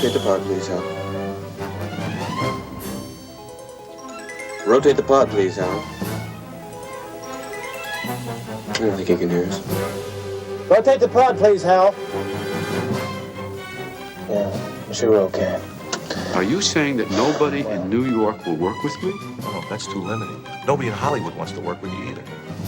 Rotate the pod, please, Hal. Rotate the pod, please, Hal. I don't think he can hear us. Rotate the pod, please, Hal. Yeah, I'm sure we're okay. Are you saying that nobody in New York will work with me? Oh, that's too limiting. Nobody in Hollywood wants to work with you either.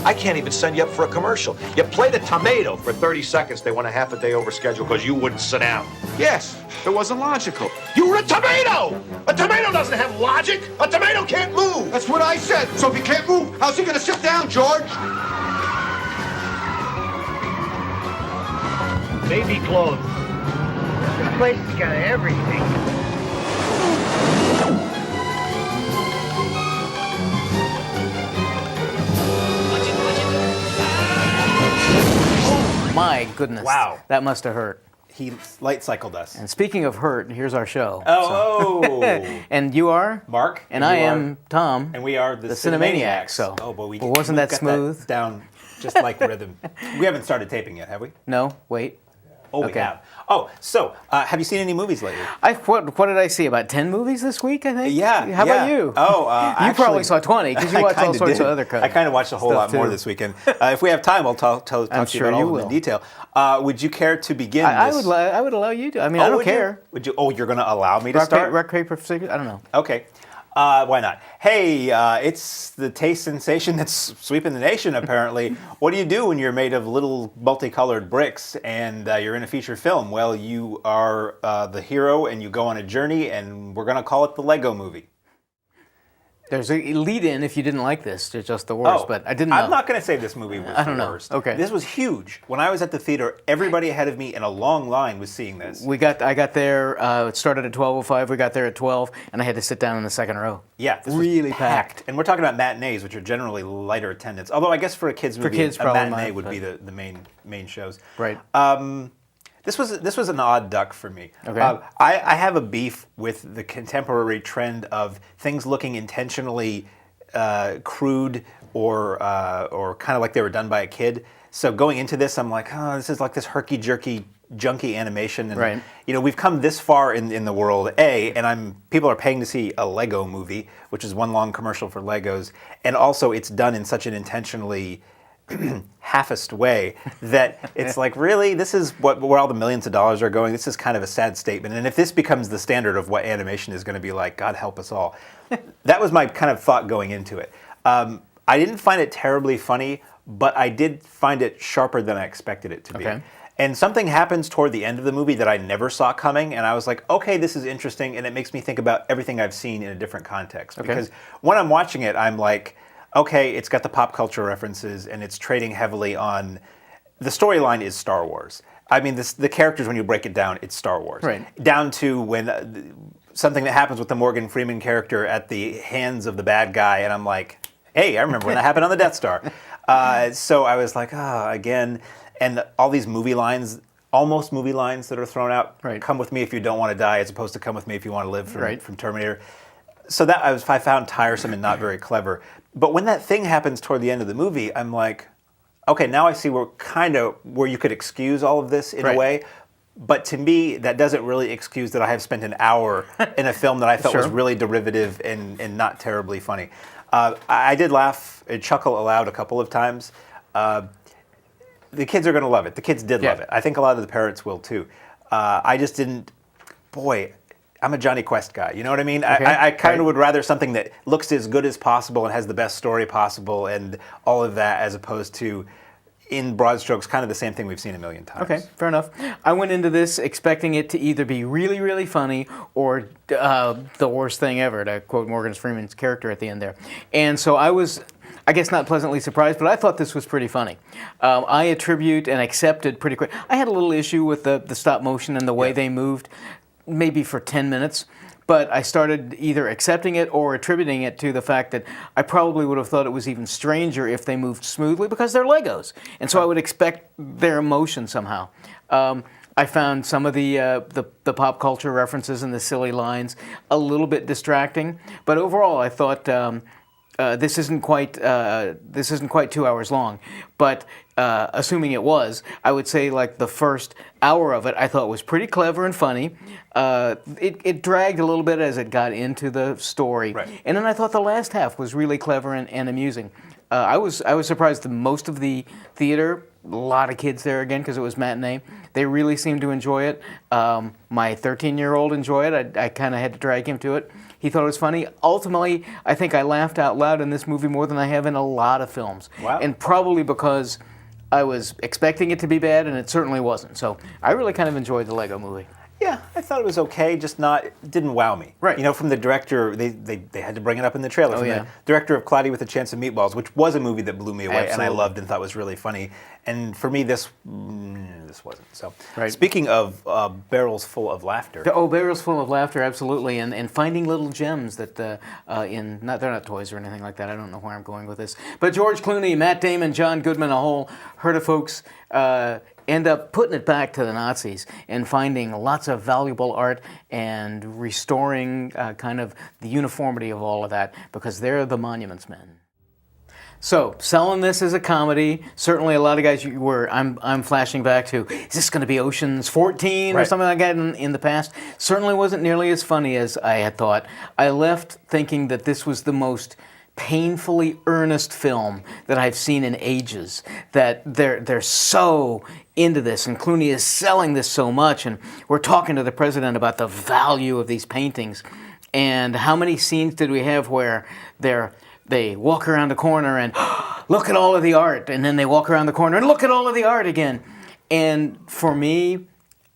I can't even send you up for a commercial. You played a tomato for 30 seconds. They went a half a day over schedule because you wouldn't sit down. Yes, it wasn't logical. You were a tomato! A tomato doesn't have logic. A tomato can't move. That's what I said. So if he can't move, how's he gonna sit down, George? Baby clothes. This place has got everything. My goodness. Wow. That must have hurt. He light cycled us. And speaking of hurt, here's our show. Oh. And you are? Mark. And I am Tom. And we are the Cinemaniacs. So. Oh, but well, wasn't that smooth? Down just like rhythm. We haven't started taping yet, have we? No, wait. Oh, we have. Oh, so have you seen any movies lately? What did I see? About 10 movies this week, I think? Yeah. How about you? Oh, you probably saw 20 because you watched all sorts of other stuff. I kind of watched a whole lot more this weekend. If we have time, I'll talk to you about all of them in detail. Would you care to begin I would allow you to. I mean, I don't care. Would you? Oh, you're going to allow me to start? Rock, paper, scissors? I don't know. Okay. Why not? Hey, it's the taste sensation that's sweeping the nation, apparently. What do you do when you're made of little multicolored bricks and you're in a feature film? Well, you are the hero and you go on a journey, and we're going to call it the Lego Movie. There's a lead-in if you didn't like this. It's just the worst, but I didn't know. I'm not going to say this movie was the worst. Okay. This was huge. When I was at the theater, everybody ahead of me in a long line was seeing this. I got there, it started at 12:05, we got there at 12, and I had to sit down in the second row. Yeah, this really was packed. And we're talking about matinees, which are generally lighter attendance. Although I guess for a kids movie, a matinee would be the main shows. Right. This was an odd duck for me. Okay. I have a beef with the contemporary trend of things looking intentionally crude or kind of like they were done by a kid. So going into this, I'm like, oh, this is like this herky-jerky, junky animation. And, right. You know, we've come this far in the world, and people are paying to see a Lego movie, which is one long commercial for Legos, and also it's done in such an intentionally half-assed way that it's like, really, this is where all the millions of dollars are going. This is kind of a sad statement. And if this becomes the standard of what animation is going to be like, God help us all. That was my kind of thought going into it. I didn't find it terribly funny, but I did find it sharper than I expected it to be. Okay. And something happens toward the end of the movie that I never saw coming, and I was like, okay, this is interesting, and it makes me think about everything I've seen in a different context. Okay. Because when I'm watching it, I'm like, okay, it's got the pop culture references, and it's trading heavily on... The storyline is Star Wars. I mean, the characters, when you break it down, it's Star Wars. Right. Down to when something that happens with the Morgan Freeman character at the hands of the bad guy, and I'm like, hey, I remember when that happened on the Death Star. So I was like, again... And all these movie lines, almost movie lines that are thrown out, right. Come with me if you don't want to die, as opposed to come with me if you want to live from Terminator. So that I found tiresome and not very clever. But when that thing happens toward the end of the movie, I'm like, okay, now I see where you could excuse all of this in a way. But to me, that doesn't really excuse that I have spent an hour in a film that I felt was really derivative and not terribly funny. I did laugh and chuckle aloud a couple of times. The kids are going to love it. The kids did love it. I think a lot of the parents will too. I just didn't. Boy, I'm a Johnny Quest guy. You know what I mean? Okay. I kind of would rather something that looks as good as possible and has the best story possible and all of that, as opposed to, in broad strokes, kind of the same thing we've seen a million times. Okay, fair enough. I went into this expecting it to either be really, really funny or the worst thing ever, to quote Morgan Freeman's character at the end there. And so I was, I guess, not pleasantly surprised, but I thought this was pretty funny. I attribute and accepted pretty quick. I had a little issue with the stop motion and the way they moved, maybe for 10 minutes. But I started either accepting it or attributing it to the fact that I probably would have thought it was even stranger if they moved smoothly because they're Legos. And so I would expect their emotion somehow. I found some of the pop culture references and the silly lines a little bit distracting. But overall, I thought this isn't quite 2 hours long, but assuming it was, I would say like the first hour of it I thought was pretty clever and funny. It dragged a little bit as it got into the story, Right. and then I thought the last half was really clever and amusing. I was surprised that most of the theater, a lot of kids there again because it was matinee. They really seemed to enjoy it. My 13-year-old enjoyed it. I kind of had to drag him to it. He thought it was funny. Ultimately, I think I laughed out loud in this movie more than I have in a lot of films. Wow. And probably because I was expecting it to be bad, and it certainly wasn't. So I really kind of enjoyed the Lego movie. Yeah, I thought it was okay, just not, it didn't wow me. Right. You know, from the director, they had to bring it up in the trailer. Oh, From yeah. the director of Cloudy with a Chance of Meatballs, which was a movie that blew me away and I Absolutely. loved and thought was really funny. And for me, this wasn't. So, Right. Speaking of barrels full of laughter. Oh, barrels full of laughter, absolutely, and finding little gems that they're not toys or anything like that. I don't know where I'm going with this, but George Clooney, Matt Damon, John Goodman, a whole herd of folks end up putting it back to the Nazis and finding lots of valuable art and restoring kind of the uniformity of all of that because they're the monuments men. So, selling this as a comedy, certainly a lot of guys I'm flashing back to, is this going to be Ocean's 14 or Right. something like that in the past? Certainly wasn't nearly as funny as I had thought. I left thinking that this was the most painfully earnest film that I've seen in ages, that they're so into this, and Clooney is selling this so much, and we're talking to the president about the value of these paintings, and how many scenes did we have where they walk around the corner and look at all of the art, and then they walk around the corner and look at all of the art again. And for me,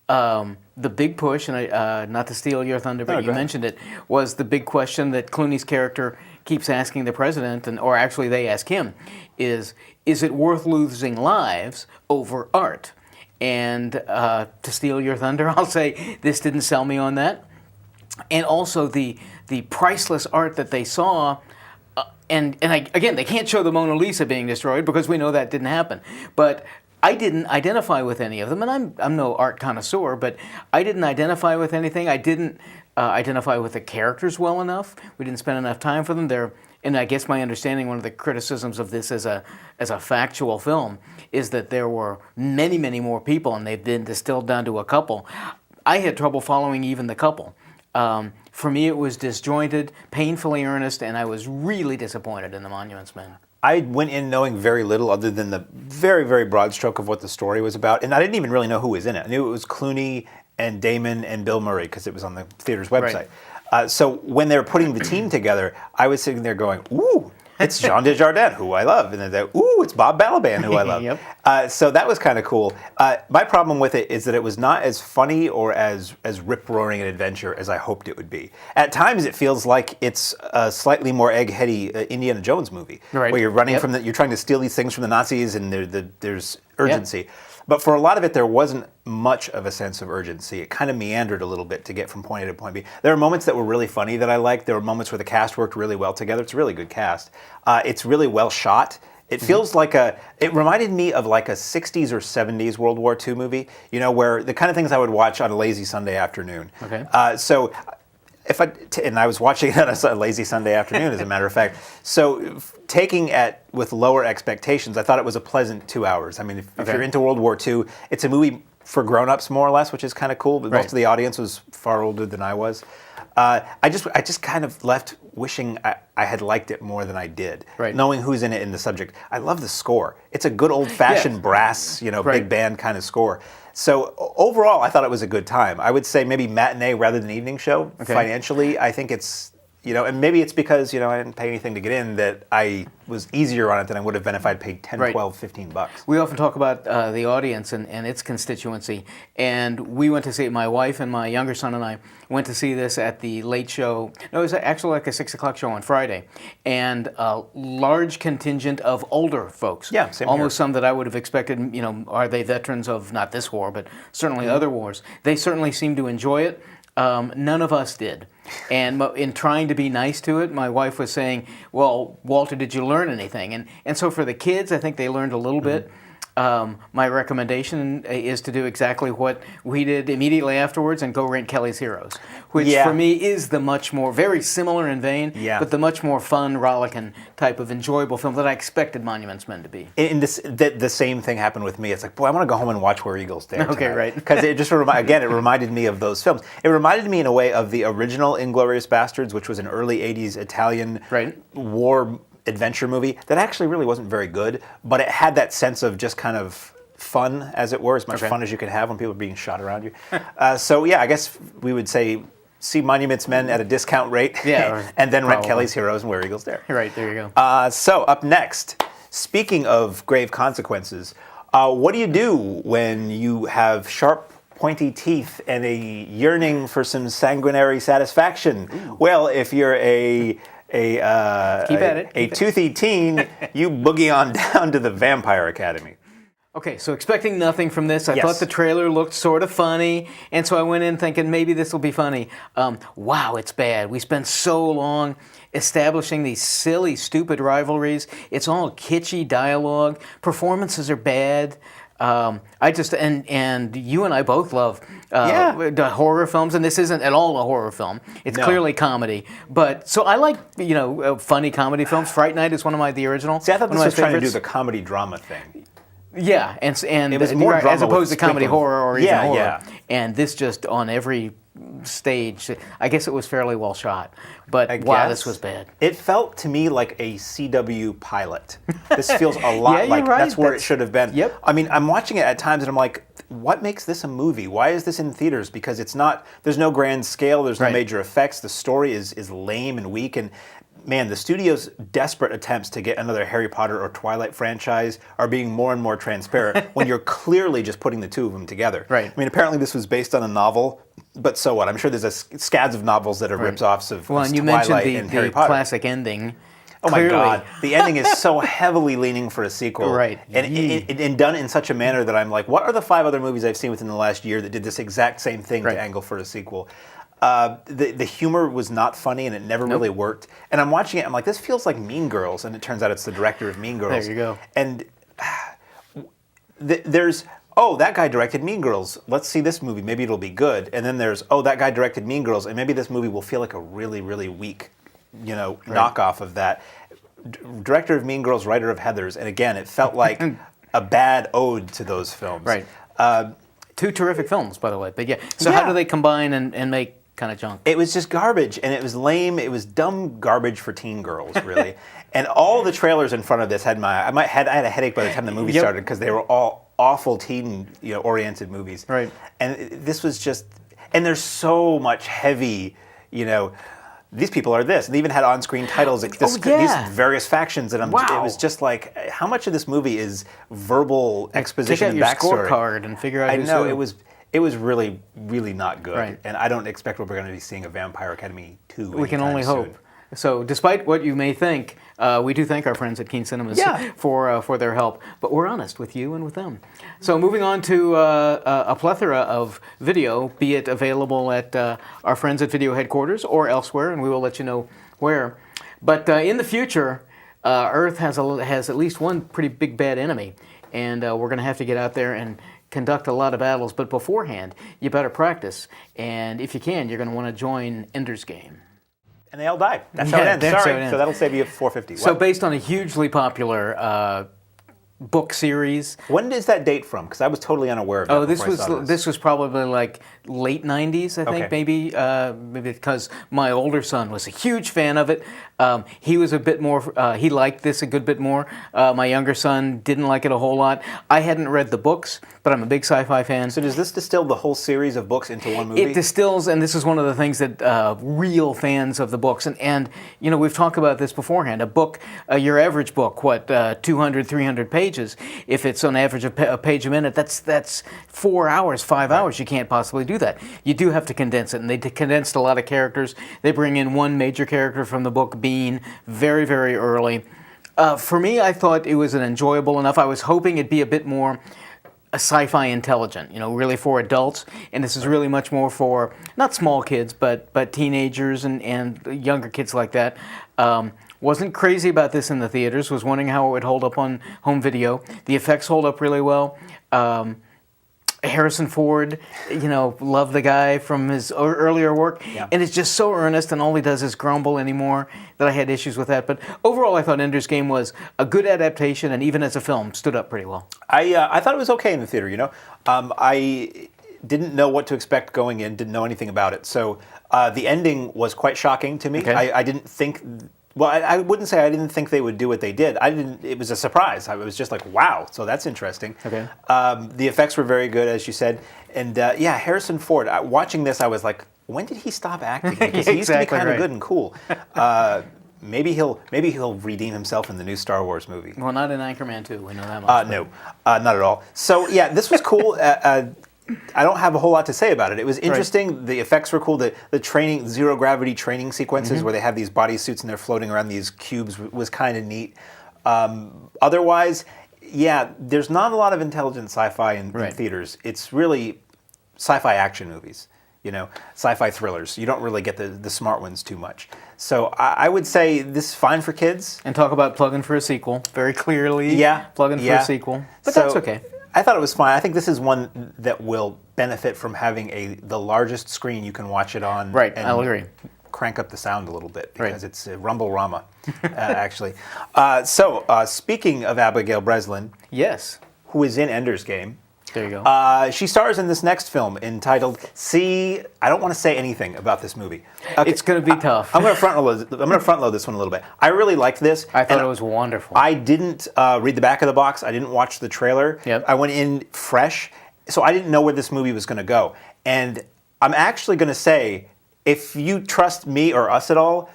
the big push, and not to steal your thunder, but No, you go ahead. mentioned it, was the big question that Clooney's character keeps asking the president, or actually they ask him, is it worth losing lives over art? And to steal your thunder, I'll say this didn't sell me on that. And also the priceless art that they saw, again, they can't show the Mona Lisa being destroyed because we know that didn't happen. But I didn't identify with any of them, and I'm no art connoisseur, but I didn't identify with anything. I didn't identify with the characters well enough. We didn't spend enough time for them. And I guess my understanding, one of the criticisms of this as a factual film, is that there were many, many more people, and they've been distilled down to a couple. I had trouble following even the couple. For me, it was disjointed, painfully earnest, and I was really disappointed in The Monuments Men. I went in knowing very little other than the very, very broad stroke of what the story was about. And I didn't even really know who was in it. I knew it was Clooney and Damon and Bill Murray because it was on the theater's website. Right. So when they were putting the team together, I was sitting there going, ooh, it's Jean Desjardins, who I love. And then they, ooh, it's Bob Balaban, who I love. Yep. So that was kind of cool. My problem with it is that it was not as funny or as rip-roaring an adventure as I hoped it would be. At times, it feels like it's a slightly more egg-heady Indiana Jones movie, Right. where you're running Yep. from you're trying to steal these things from the Nazis, and there's urgency. Yep. But for a lot of it, there wasn't much of a sense of urgency. It kind of meandered a little bit to get from point A to point B. There were moments that were really funny that I liked. There were moments where the cast worked really well together. It's a really good cast. It's really well shot. It feels like it reminded me of like a 60s or 70s World War II movie, you know, where the kind of things I would watch on a lazy Sunday afternoon. Okay. And I was watching it on a lazy Sunday afternoon, as a matter of fact. So taking it with lower expectations, I thought it was a pleasant 2 hours. I mean, if you're into World War II, it's a movie for grown-ups more or less, which is kind of cool. But most of the audience was far older than I was. I just kind of left wishing I had liked it more than I did, knowing who's in it in the subject. I love the score. It's a good old-fashioned brass, big band kind of score. So overall, I thought it was a good time. I would say maybe matinee rather than evening show. Okay. Financially, I think it's, and maybe it's because, I didn't pay anything to get in, that I was easier on it than I would have been if I'd paid 10, 12, 15 bucks. We often talk about the audience and its constituency, and we went to see it, my wife and my younger son and I went to see this at the late show. No, it was actually like a 6 o'clock show on Friday, and a large contingent of older folks. Yeah, same almost here. Some that I would have expected, are they veterans of not this war, but certainly other wars. They certainly seemed to enjoy it. None of us did. And in trying to be nice to it, my wife was saying, well, Walter, did you learn anything? And so for the kids, I think they learned a little bit. my recommendation is to do exactly what we did immediately afterwards and go rent Kelly's Heroes, which for me is the much more, very similar in vein, but the much more fun, rollicking type of enjoyable film that I expected Monuments Men to be. And the same thing happened with me. It's like, boy, I want to go home and watch Where Eagles Dare tonight. Okay, right. Because it just, again, it reminded me of those films. It reminded me in a way of the original Inglourious Bastards, which was an early 80s Italian war adventure movie that actually really wasn't very good, but it had that sense of just kind of fun, as it were, as much fun as you could have when people are being shot around you. So yeah, I guess we would say see Monuments Men at a discount rate, and then rent Kelly's Heroes and Where Eagles Dare. Right, there you go. So up next, speaking of grave consequences, what do you do when you have sharp, pointy teeth and a yearning for some sanguinary satisfaction? Ooh. Well, if you're a toothy teen, you boogie on down to the Vampire Academy. Okay, so expecting nothing from this. I thought the trailer looked sort of funny, and so I went in thinking maybe this will be funny. Wow, it's bad. We spent so long establishing these silly, stupid rivalries. It's all kitschy dialogue. Performances are bad. And you and I both love the horror films, and this isn't at all a horror film. It's clearly comedy. But so I like funny comedy films. Fright Night is one of the original. See, I thought this was trying to do the comedy drama thing. Yeah, and it was more drama as opposed to comedy horror or even horror. Yeah. And this just on every stage, I guess it was fairly well shot. But wow, this was bad. It felt to me like a CW pilot. This feels a lot like that's where it should have been. Yep. I mean, I'm watching it at times and I'm like, what makes this a movie? Why is this in theaters? Because it's not, there's no grand scale, there's no major effects, the story is lame and weak, and man, the studio's desperate attempts to get another Harry Potter or Twilight franchise are being more and more transparent when you're clearly just putting the two of them together. Right. I mean, apparently this was based on a novel, but so what? I'm sure there's scads of novels that are rip-offs of and you Twilight mentioned and Harry Potter. Classic ending. Oh my God, the ending is so heavily leaning for a sequel. Right. And done in such a manner that I'm like, what are the 5 other movies I've seen within the last year that did this exact same thing to angle for a sequel? The humor was not funny and it never really worked. And I'm watching it, I'm like, this feels like Mean Girls, and it turns out it's the director of Mean Girls. There you go. And there's, oh, that guy directed Mean Girls. Let's see this movie, maybe it'll be good. And then there's, oh, that guy directed Mean Girls, and maybe this movie will feel like a really, really weak, knockoff of that. Director of Mean Girls, writer of Heathers, and again, it felt like a bad ode to those films. Right. 2 terrific films, by the way. But so how do they combine and make kind of junk? It was just garbage, and it was lame. It was dumb garbage for teen girls, really. And all the trailers in front of this had I had a headache by the time the movie started because they were all awful teen oriented movies. Right. And this was just, and there's so much heavy, these people are this, and they even had on-screen titles, these various factions, and it was just like, how much of this movie is verbal exposition and backstory? Take out your scorecard and figure out who's who. who. It was really, really not good, Right. and I don't expect we're going to be seeing a Vampire Academy 2 We can anytime only soon. hope. So despite what you may think, we do thank our friends at Keene Cinemas for their help. But we're honest with you and with them. So moving on to a plethora of video, be it available at our friends at Video Headquarters or elsewhere, and we will let you know where. But in the future, Earth has at least one pretty big bad enemy, and we're going to have to get out there and conduct a lot of battles. But beforehand, you better practice. And if you can, you're going to want to join Ender's Game. And they all died. That's how it ends. Sorry. So that'll save you $4.50. So based on a hugely popular book series. When is that date from? Because I was totally unaware of that. Oh, this was probably like late 90s, I think, maybe because my older son was a huge fan of it. He was a bit more, he liked this a good bit more. My younger son didn't like it a whole lot. I hadn't read the books, but I'm a big sci-fi fan. So does this distill the whole series of books into one movie? It distills, and this is one of the things that real fans of the books, and we've talked about this beforehand, a book, your average book, 200, 300 pages, if it's on average a page a minute, that's 4 hours, 5 hours. You can't possibly do that. You do have to condense it, and they condensed a lot of characters. They bring in one major character from the book, Bean, very, very early. For me, I thought it was an enjoyable enough. I was hoping it'd be a bit more sci-fi intelligent, really for adults, and this is really much more for not small kids, but teenagers and younger kids like that. Wasn't crazy about this in the theaters. Was wondering how it would hold up on home video. The effects hold up really well. Harrison Ford, love the guy from his earlier work, and it's just so earnest, and all he does is grumble anymore that I had issues with that. But overall, I thought Ender's Game was a good adaptation, and even as a film, stood up pretty well. I thought it was okay in the theater. I didn't know what to expect going in, didn't know anything about it, so the ending was quite shocking to me. Okay. I didn't think. Well, I wouldn't say I didn't think they would do what they did. It was a surprise. I was just like, wow, so that's interesting. Okay. The effects were very good, as you said. And Harrison Ford, watching this, I was like, when did he stop acting? Because he used to be kind of good and cool. Maybe he'll redeem himself in the new Star Wars movie. Well, not in Anchorman 2, we know that much. No, not at all. So, this was cool. I don't have a whole lot to say about it. It was interesting. Right. The effects were cool. The training, zero gravity training sequences where they have these bodysuits and they're floating around these cubes was kind of neat. Otherwise, there's not a lot of intelligent sci-fi in theaters. It's really sci-fi action movies, sci-fi thrillers. You don't really get the smart ones too much. So I would say this is fine for kids. And talk about plugging for a sequel. Very clearly plugging for a sequel. But that's okay. I thought it was fine. I think this is one that will benefit from having the largest screen you can watch it on. Right, and I'll agree. Crank up the sound a little bit because it's a rumble-rama, actually. Speaking of Abigail Breslin, yes, who is in Ender's Game, there you go. She stars in this next film entitled "See." I don't want to say anything about this movie. Okay, it's going to be tough. I'm going to front load this one a little bit. I really liked this. I thought it was wonderful. I didn't read the back of the box. I didn't watch the trailer. Yep. I went in fresh, so I didn't know where this movie was going to go. And I'm actually going to say, if you trust me or us at all,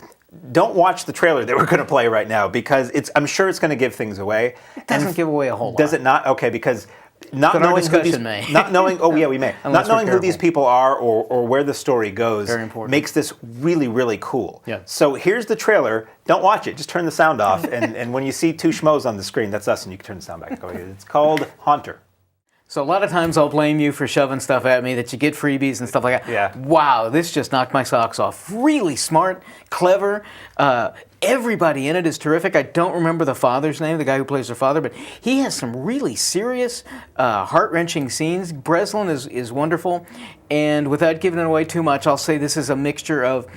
don't watch the trailer that we're going to play right now because I'm sure it's going to give things away. It doesn't give away a whole lot. Does it not? Okay, because not knowing who these, not knowing we may not knowing who these people are or where the story goes makes this really, really cool. Yeah. So here's the trailer. Don't watch it. Just turn the sound off. and when you see two schmoes on the screen, that's us, and you can turn the sound back. It's called Haunter. So a lot of times I'll blame you for shoving stuff at me that you get freebies and stuff like that. Yeah. Wow, this just knocked my socks off. Really smart, clever. Everybody in it is terrific. I don't remember the father's name, the guy who plays their father, but he has some really serious, heart-wrenching scenes. Breslin is wonderful. And without giving it away too much, I'll say this is a mixture of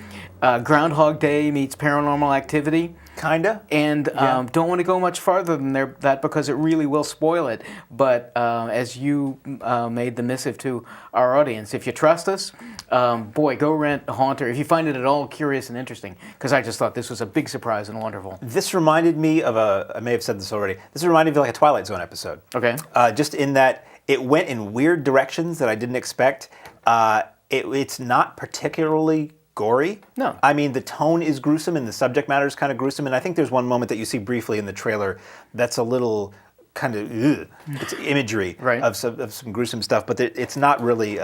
Groundhog Day meets Paranormal Activity. Kinda. And don't want to go much farther than that because it really will spoil it. But as you made the missive to our audience, if you trust us, go rent Haunter if you find it at all curious and interesting, because I just thought this was a big surprise and wonderful. This reminded me of I may have said this already, this reminded me of like a Twilight Zone episode. Okay. Just in that it went in weird directions that I didn't expect. It's not particularly gory. No. I mean, the tone is gruesome and the subject matter is kind of gruesome. And I think there's one moment that you see briefly in the trailer that's a little kind of, it's imagery of some gruesome stuff, but it's not really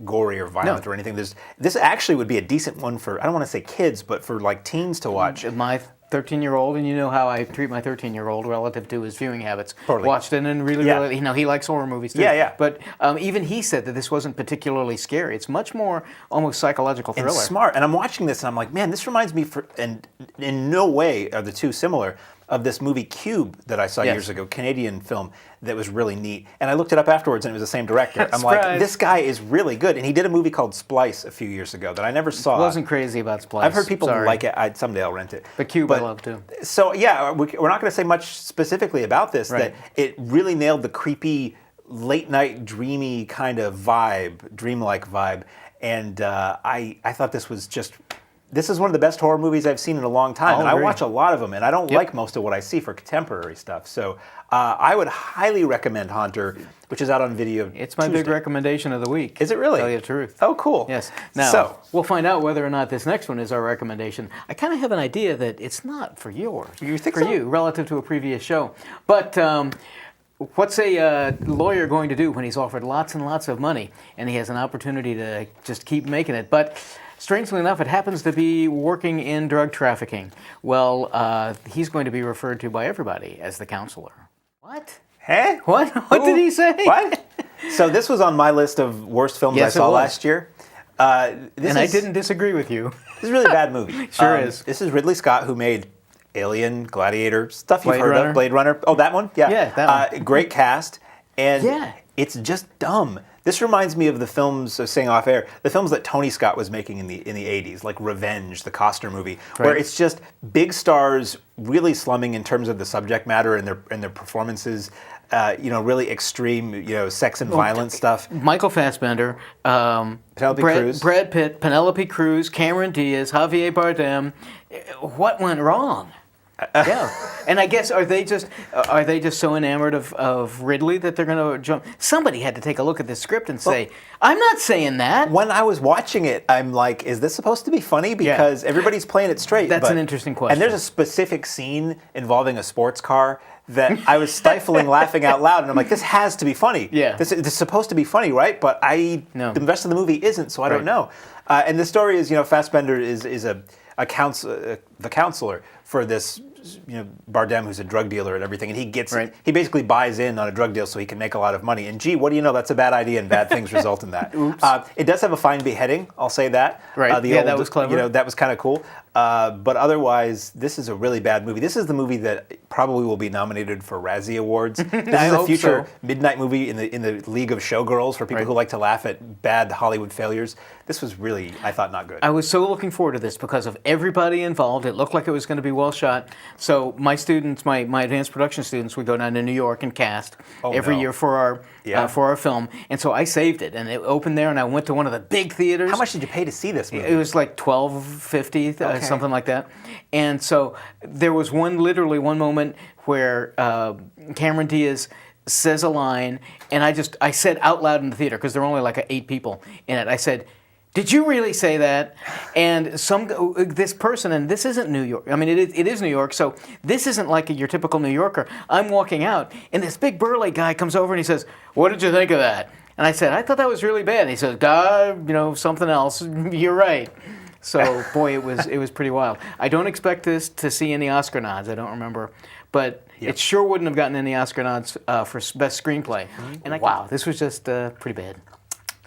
gory or violent or anything. This actually would be a decent one for, I don't want to say kids, but for like teens to watch. My 13-year-old, and you know how I treat my 13-year-old relative to his viewing habits. Totally. Watched it and really, he likes horror movies too. Yeah. But even he said that this wasn't particularly scary. It's much more almost psychological thriller. And smart. And I'm watching this and I'm like, man, this reminds me, and in no way are the two similar, of this movie Cube that I saw years ago, Canadian film that was really neat. And I looked it up afterwards and it was the same director. I'm like, this guy is really good. And he did a movie called Splice a few years ago that I never saw. Wasn't crazy about Splice. I've heard people like it. Someday I'll rent it. But Cube I love too. So we're not going to say much specifically about this, that it really nailed the creepy, late night, dreamy kind of vibe, dreamlike vibe. And I thought this was just... This is one of the best horror movies I've seen in a long time, and I watch a lot of them, and I don't like most of what I see for contemporary stuff. So I would highly recommend Haunter, which is out on video. It's my big recommendation of the week. Is it really? To tell you the truth. Oh, cool. Yes. Now, we'll find out whether or not this next one is our recommendation. I kind of have an idea that it's not for yours. You think so? For you, relative to a previous show. But... what's a lawyer going to do when he's offered lots and lots of money and he has an opportunity to just keep making it? But strangely enough, it happens to be working in drug trafficking. Well, he's going to be referred to by everybody as the Counsellor. What? Huh? What? What did he say? What? So this was on my list of worst films I saw last year. I didn't disagree with you. This is a really bad movie. Sure is. This is Ridley Scott, who made Alien, Gladiator, stuff you've Blade heard Runner. of. Blade Runner. Oh, that one? Yeah. Yeah, that one. Great cast. And Yeah. it's just dumb. This reminds me of the films, saying off air, the films that Tony Scott was making in the 80s, like Revenge, the Costner movie, where Right. it's just big stars really slumming in terms of the subject matter and their performances. Really extreme, sex and violence stuff. Michael Fassbender, Cruz. Brad Pitt, Penelope Cruz, Cameron Diaz, Javier Bardem. What went wrong? Yeah, and I guess are they just so enamored of Ridley that they're going to jump? Somebody had to take a look at this script and say, "I'm not saying that." When I was watching it, I'm like, is this supposed to be funny? Because everybody's playing it straight. That's an interesting question. And there's a specific scene involving a sports car that I was stifling laughing out loud, and I'm like, this has to be funny. Yeah. This is supposed to be funny, right? But No. the rest of the movie isn't, so I don't know. And the story is, Fassbender is the counselor for this, Bardem, who's a drug dealer and everything, and he basically buys in on a drug deal so he can make a lot of money. And gee, what do you know? That's a bad idea, and bad things result in that. Oops. It does have a fine beheading, I'll say that. Right. That was clever. That was kind of cool. But otherwise, this is a really bad movie. This is the movie that probably will be nominated for Razzie Awards. This is a hope future so. midnight movie in the league of showgirls for people who like to laugh at bad Hollywood failures. This was really, I thought, not good. I was so looking forward to this because of everybody involved. It looked like it was going to be well shot. So my students, my advanced production students, would go down to New York and cast every year for our film. And so I saved it, and it opened there. And I went to one of the big theaters. How much did you pay to see this movie? It was like $12.50, something like that. And so there was literally one moment where Cameron Diaz says a line, and I said out loud in the theater, because there were only like 8 people in it, I said, "Did you really say that?" And this person, and this isn't New York. I mean, it is New York, so this isn't like your typical New Yorker. I'm walking out, and this big burly guy comes over and he says, "What did you think of that?" And I said, "I thought that was really bad." And he says, something else. You're right. So, boy, it was pretty wild. I don't expect this to see any Oscar nods. I don't remember. But it sure wouldn't have gotten any Oscar nods for Best Screenplay. And wow, this was just pretty bad.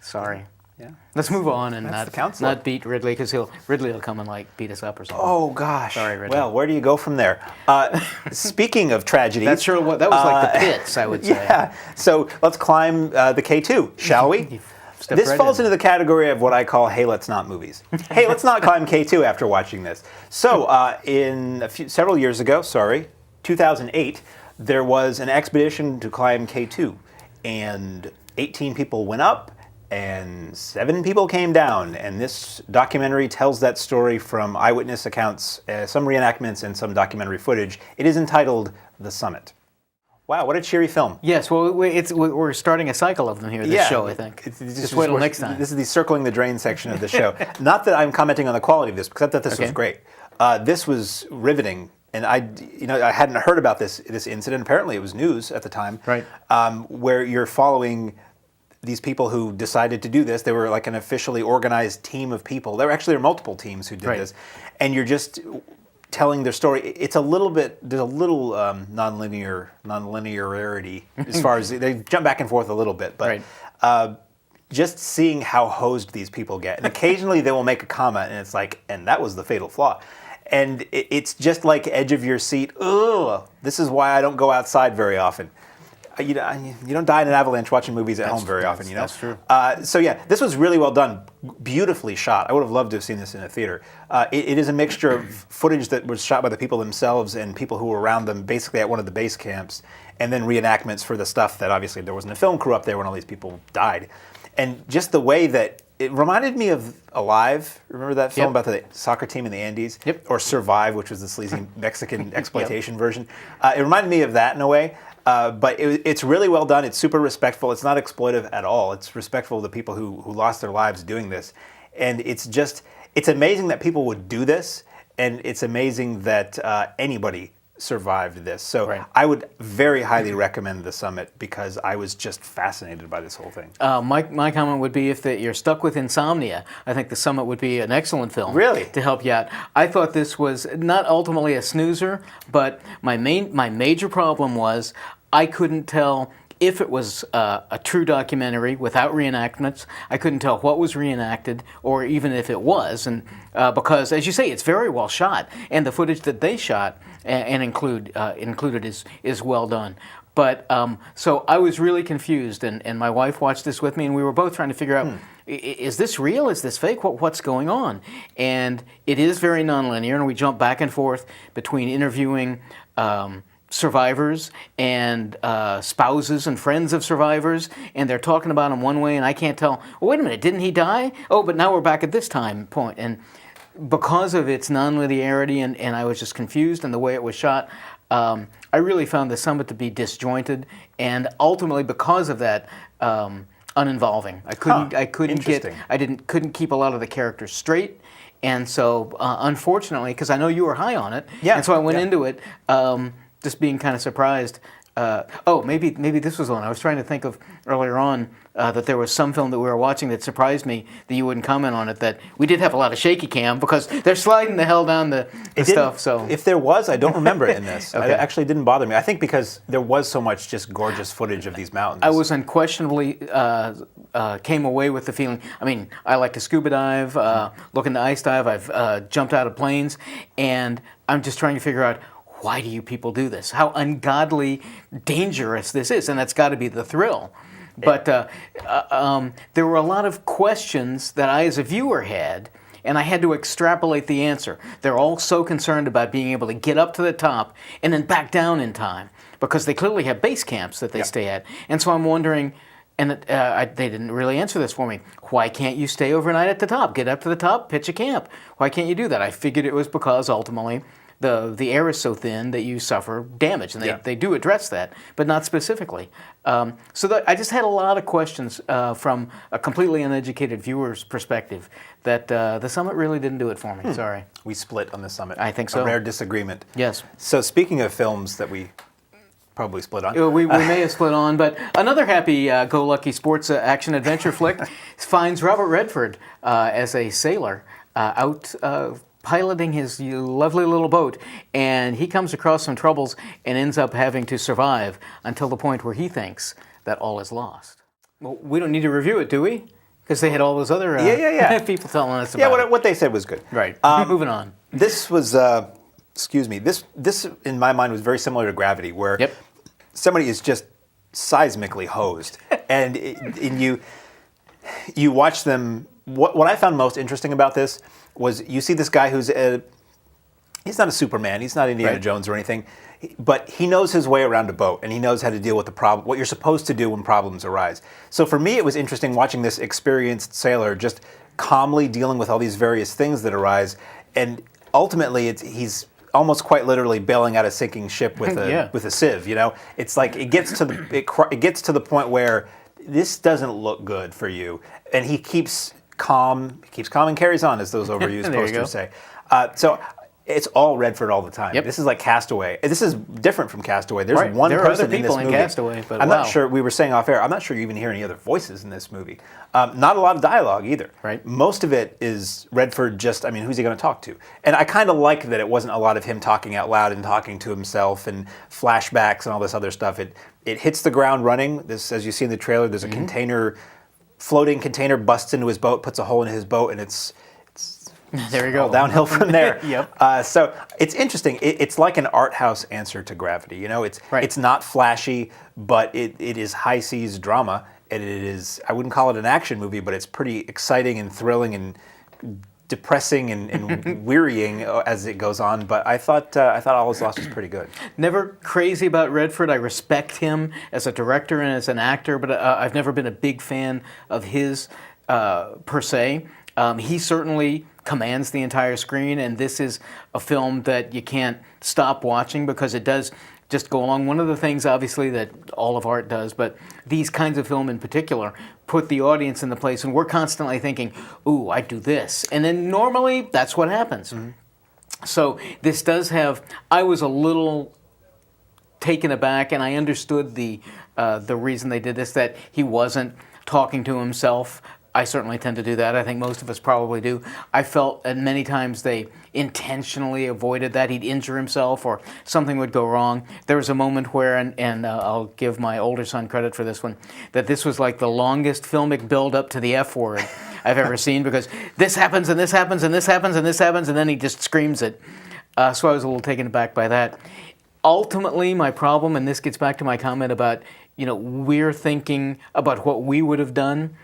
Sorry. Yeah. Let's move on and not beat Ridley, because Ridley will come and beat us up or something. Oh gosh. Sorry, Ridley. Well, where do you go from there? Speaking of tragedies, that was like the pits, I would say. Yeah. So let's climb the K2, shall we? This falls into the category of what I call "Hey, let's not" movies. Hey, let's not climb K2 after watching this. So, several years ago, 2008, there was an expedition to climb K2, and 18 people went up, and 7 people came down. And this documentary tells that story from eyewitness accounts, some reenactments, and some documentary footage. It is entitled "The Summit." Wow, what a cheery film. Yes, well, we're starting a cycle of them here, this show, I think. Just wait till next time. This is the circling the drain section of the show. Not that I'm commenting on the quality of this, because I thought this was great. This was riveting, and I hadn't heard about this incident. Apparently it was news at the time. Right. Where you're following these people who decided to do this. They were like an officially organized team of people. There were multiple teams who did this. And you're just telling their story. It's a little bit, there's a little nonlinearity as far as they jump back and forth a little bit, but just seeing how hosed these people get. And occasionally they will make a comment and it's like, and that was the fatal flaw. And it's just like edge of your seat. Ugh, this is why I don't go outside very often. You don't die in an avalanche watching movies at home very often, That's true. So yeah, this was really well done, beautifully shot. I would have loved to have seen this in a theater. It is a mixture of footage that was shot by the people themselves and people who were around them, basically at one of the base camps, and then reenactments for the stuff that obviously there wasn't a film crew up there when all these people died. And just the way that it reminded me of Alive. Remember that film about the soccer team in the Andes? Yep. Or Survive, which was the sleazy Mexican exploitation version. It reminded me of that in a way. But it's really well done. It's super respectful. It's not exploitive at all. It's respectful of the people who lost their lives doing this. And it's amazing that people would do this. And it's amazing that anybody survived this. So I would very highly recommend The Summit because I was just fascinated by this whole thing. My comment would be if you're stuck with insomnia, I think The Summit would be an excellent film. Really? To help you out. I thought this was not ultimately a snoozer, but my major problem was I couldn't tell if it was a true documentary without reenactments. I couldn't tell what was reenacted, or even if it was, and because, as you say, it's very well shot, and the footage that they shot and included is well done. But so I was really confused, and my wife watched this with me, and we were both trying to figure out, is this real? Is this fake? What's going on? And it is very nonlinear, and we jump back and forth between interviewing survivors and spouses and friends of survivors, and they're talking about them one way, and I can't tell, well, wait a minute, didn't he die? Oh, but now we're back at this time point. And because of its nonlinearity, and I was just confused in the way it was shot, I really found the summit to be disjointed, and ultimately, because of that, uninvolving. Couldn't keep a lot of the characters straight, and so unfortunately, because I know you were high on it, and so I went into it just being kind of surprised. Maybe this was one I was trying to think of earlier on, that there was some film that we were watching that surprised me that you wouldn't comment on it, that we did have a lot of shaky cam because they're sliding the hell down the stuff. So if there was, I don't remember it in this. Okay. It actually didn't bother me. I think because there was so much just gorgeous footage of these mountains. I was unquestionably came away with the feeling, I mean, I like to scuba dive, look into ice dive, I've jumped out of planes, and I'm just trying to figure out, why do you people do this? How ungodly dangerous this is, and that's got to be the thrill. But there were a lot of questions that I, as a viewer, had, and I had to extrapolate the answer. They're all so concerned about being able to get up to the top and then back down in time, because they clearly have base camps that they stay at. And so I'm wondering, and they didn't really answer this for me, why can't you stay overnight at the top? Get up to the top, pitch a camp. Why can't you do that? I figured it was because ultimately the air is so thin that you suffer damage, and they do address that, but not specifically. I just had a lot of questions from a completely uneducated viewer's perspective that the summit really didn't do it for me. Sorry. We split on the summit. I think so. A rare disagreement. Yes. So speaking of films that we probably split on. We may have split on, but another happy-go-lucky sports action-adventure flick finds Robert Redford as a sailor out piloting his lovely little boat, and he comes across some troubles and ends up having to survive until the point where he thinks that all is lost. Well, we don't need to review it, do we? Because they had all those other people telling us about it. What they said was good. Right. Moving on. This was, this in my mind was very similar to Gravity, where somebody is just seismically hosed, and you watch them. What I found most interesting about this was you see this guy who's he's not a Superman, he's not Indiana Jones or anything, but he knows his way around a boat, and he knows how to deal with the problem, what you're supposed to do when problems arise. So for me, it was interesting watching this experienced sailor just calmly dealing with all these various things that arise, and ultimately he's almost quite literally bailing out a sinking ship with a sieve. You know, it's like it gets to the point where this doesn't look good for you, and he keeps calm and carries on, as those overused posters say. So it's all Redford all the time. This is like Castaway. This is different from Castaway. There's one there person are other people in this movie. Castaway, but I'm not sure. We were saying off air. I'm not sure you even hear any other voices in this movie. Not a lot of dialogue either. Right. Most of it is Redford. Who's he going to talk to? And I kind of like that it wasn't a lot of him talking out loud and talking to himself and flashbacks and all this other stuff. It hits the ground running. This, as you see in the trailer, there's a floating container busts into his boat, puts a hole in his boat, and it's there you go, all downhill from there. Yep. So it's interesting. It's like an art house answer to Gravity. You know, it's not flashy, but it is high seas drama, and it is. I wouldn't call it an action movie, but it's pretty exciting and thrilling and depressing and wearying as it goes on. But I thought All Is Lost was pretty good. Never crazy about Redford. I respect him as a director and as an actor, but I've never been a big fan of his per se. He certainly commands the entire screen, and this is a film that you can't stop watching because it does just go along. One of the things, obviously, that all of art does, but these kinds of film in particular, put the audience in the place, and we're constantly thinking, ooh, I'd do this. And then normally, that's what happens. So this does have, I was a little taken aback, and I understood the reason they did this, that he wasn't talking to himself. I certainly tend to do that. I think most of us probably do. I felt at many times they intentionally avoided that. He'd injure himself or something would go wrong. There was a moment where, and I'll give my older son credit for this one, that this was like the longest filmic build-up to the F word I've ever seen, because this happens and this happens and this happens and this happens, and then he just screams it. So I was a little taken aback by that. Ultimately, my problem, and this gets back to my comment about, we're thinking about what we would have done.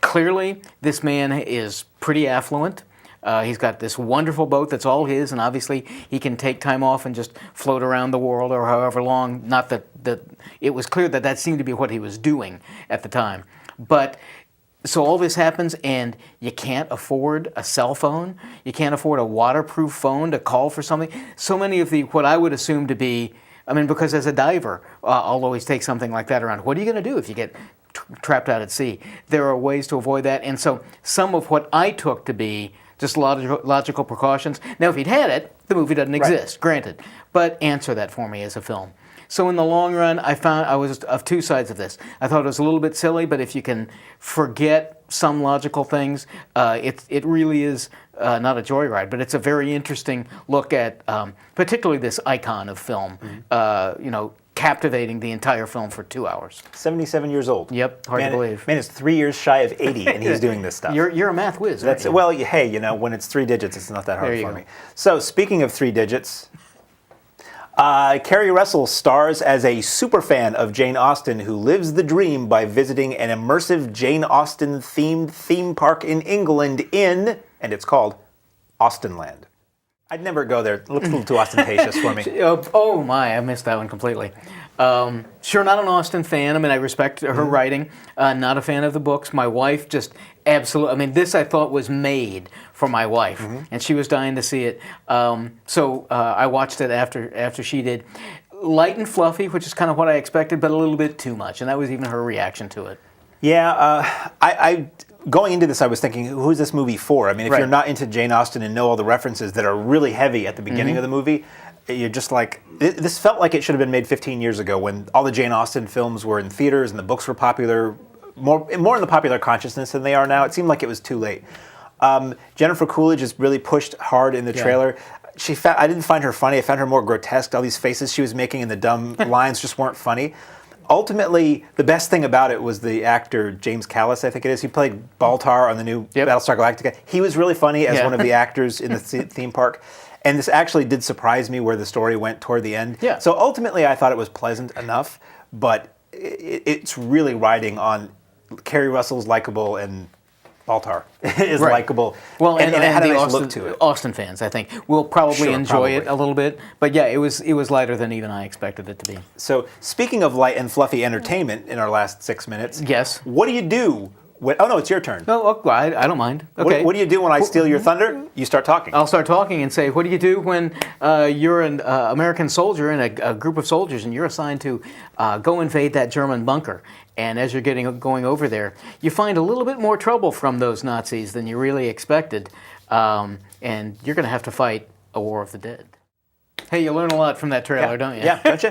Clearly, this man is pretty affluent. He's got this wonderful boat that's all his, and obviously he can take time off and just float around the world or however long. Not that it was clear that seemed to be what he was doing at the time. But so all this happens, and you can't afford a cell phone. You can't afford a waterproof phone to call for something. So many of what I would assume to be, because as a diver, I'll always take something like that around. What are you going to do if you get trapped out at sea? There are ways to avoid that. And so some of what I took to be just logical precautions. Now, if he'd had it, the movie doesn't exist, granted. But answer that for me as a film. So in the long run, I was of two sides of this. I thought it was a little bit silly, but if you can forget some logical things, it really is not a joyride, but it's a very interesting look at particularly this icon of film, captivating the entire film for 2 hours. 77 years old. Yep, hard to believe. Man is 3 years shy of 80, and he's doing this stuff. You're a math whiz, aren't you? Well, hey, when it's 3 digits, it's not that hard for me. So, speaking of 3 digits, Kerry Russell stars as a superfan of Jane Austen who lives the dream by visiting an immersive Jane Austen-themed theme park in England and it's called Austenland. I'd never go there. It looks a little too ostentatious for me. Oh my, I missed that one completely. Sure, not an Austen fan. I respect her writing. Not a fan of the books. My wife just absolutely. This I thought was made for my wife, and she was dying to see it. So I watched it after she did. Light and fluffy, which is kind of what I expected, but a little bit too much, and that was even her reaction to it. Yeah, I going into this, I was thinking, who's this movie for? If you're not into Jane Austen and know all the references that are really heavy at the beginning of the movie, you're just like, this felt like it should have been made 15 years ago when all the Jane Austen films were in theaters and the books were popular, more in the popular consciousness than they are now. It seemed like it was too late. Jennifer Coolidge is really pushed hard in the trailer. I didn't find her funny. I found her more grotesque. All these faces she was making and the dumb lines just weren't funny. Ultimately, the best thing about it was the actor, James Callis, I think it is. He played Baltar on the new Battlestar Galactica. He was really funny as one of the actors in the theme park. And this actually did surprise me where the story went toward the end. Yeah. So ultimately, I thought it was pleasant enough, but it's really riding on Kerry Russell's likable and Baltar is likable. Well, and it had a nice look to it. Austen fans, I think, will probably enjoy it a little bit. But yeah, it was lighter than even I expected it to be. So speaking of light and fluffy entertainment in our last 6 minutes, yes. What do you do? Oh no, it's your turn. No, I don't mind. Okay. What do you do when I steal your thunder? You start talking. I'll start talking and say, what do you do when you're an American soldier in a group of soldiers and you're assigned to go invade that German bunker? And as you're going over there, you find a little bit more trouble from those Nazis than you really expected, and you're going to have to fight a war of the dead. Hey, you learn a lot from that trailer, don't you? Yeah, don't you?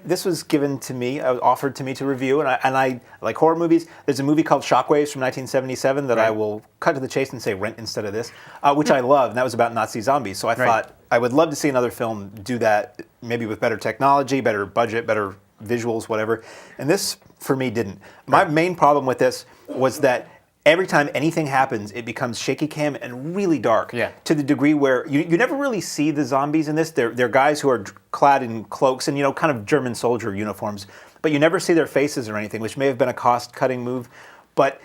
This was given to me, offered to me to review, and I like horror movies. There's a movie called Shockwaves from 1977 that I will cut to the chase and say rent instead of this, which I love, and that was about Nazi zombies. So I thought I would love to see another film do that, maybe with better technology, better budget, better visuals, whatever. And this, for me, didn't. My main problem with this was that every time anything happens, it becomes shaky cam and really dark to the degree where you never really see the zombies in this. They're guys who are clad in cloaks and, kind of German soldier uniforms, but you never see their faces or anything, which may have been a cost-cutting move. But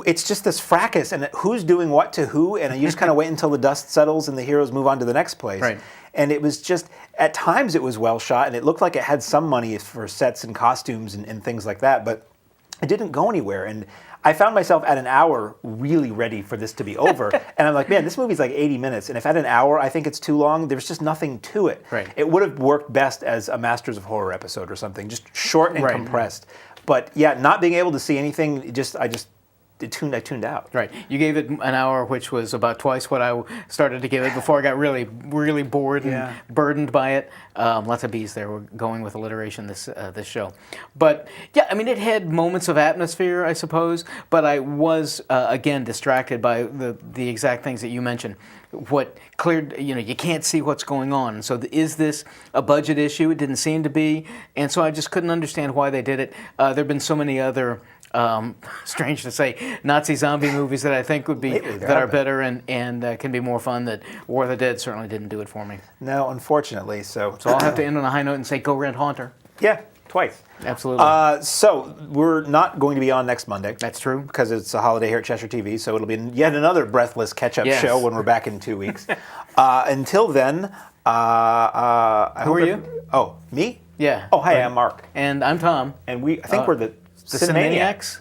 it's just this fracas, and who's doing what to who, and you just kind of wait until the dust settles and the heroes move on to the next place. Right. And it was just, at times it was well shot, and it looked like it had some money for sets and costumes and things like that, but it didn't go anywhere. And I found myself at an hour really ready for this to be over. And I'm like, man, this movie's like 80 minutes. And if at an hour I think it's too long, there's just nothing to it. Right. It would have worked best as a Masters of Horror episode or something, just short and compressed. But yeah, not being able to see anything, I just I tuned out. Right. You gave it an hour, which was about twice what I started to give it before I got really, really bored and burdened by it. Lots of B's there. We're going with alliteration this show. But, yeah, I mean, it had moments of atmosphere, I suppose, but I was, again, distracted by the exact things that you mentioned. What cleared, you can't see what's going on. So is this a budget issue? It didn't seem to be. And so I just couldn't understand why they did it. There have been so many other, strange to say, Nazi zombie movies that I think would be that are better and can be more fun. That War of the Dead certainly didn't do it for me. No, unfortunately. So I'll have to end on a high note and say, go Red Haunter. Yeah, twice. Absolutely. So we're not going to be on next Monday. That's true. Because it's a holiday here at Cheshire TV, so it'll be yet another breathless catch-up show when we're back in 2 weeks. Until then, who are you? Oh, me? Yeah. Oh, hi, I'm Mark. And I'm Tom. And I think we're the Cinemaniacs.